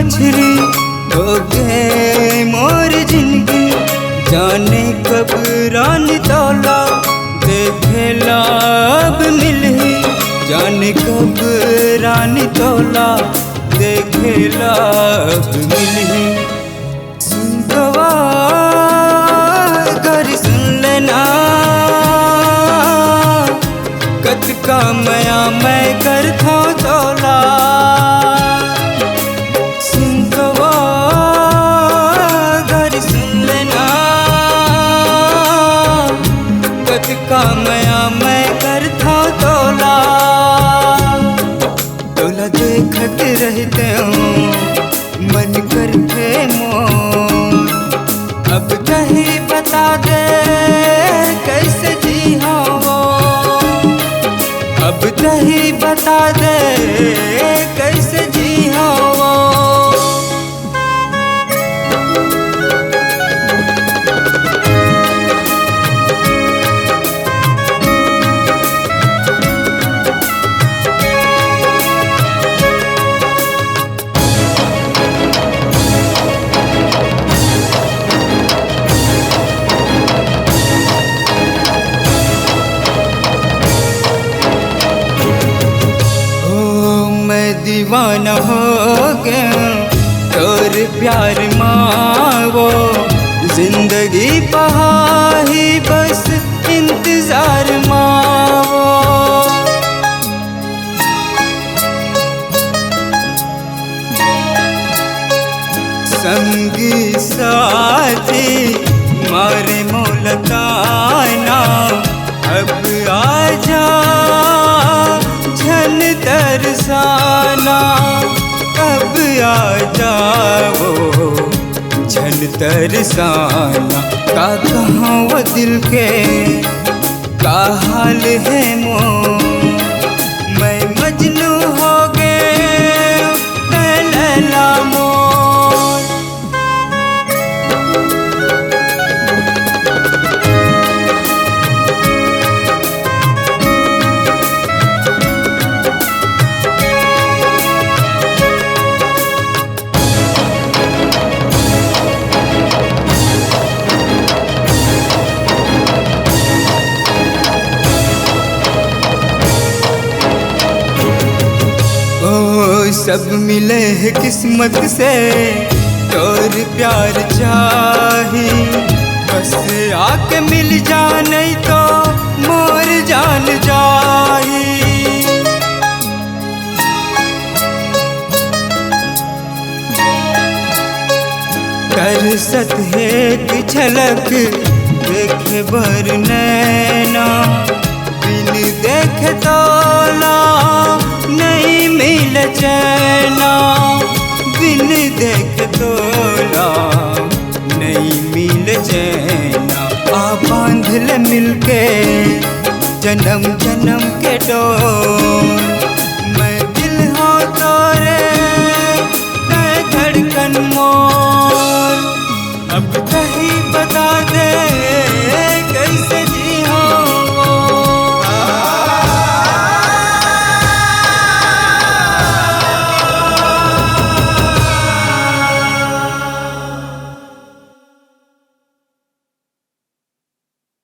मछली हो गए मोर जिंदगी। जाने कब रानी तौला देखेला अब मिलही। जाने कब रानी तौला देखेला अब मिलही। सुनगवा घर सुन लेना कत का मया मैं करता तौला। सुनगवा घर सुन लेना कत का मया मैं करता तौला। तौला देखत रहते हूँ मन करते मोर। अब कहीं बता दे कैसे जी हो। अब कहीं बता दे कैसे जी हो। दीवाना हो गया तोर प्यार मावो। जिंदगी पहाही बस इंतजार मावो। संगी साथी मारे मोलताना अब आजा झन तरसाना। अब आ जाओ झन तरसाना। का कहाँ वो दिल के का हाल है मोर। मैं मजनू हो गए लैला मोर। सब मिले है किस्मत से तोर प्यार चाही। बस आके मिल जा नहीं तो मोर जान जाही। तरसत है कि झलक देखे भर नैना। बिन देखे तौला नहीं मिल चैना। बिन देख तोला नहीं मिल चैना। आ बांध ले मिलके जन्म जन्म के डोर। मैं दिल हो तोरे मैं धड़कन मोर। अब कहीं बता दे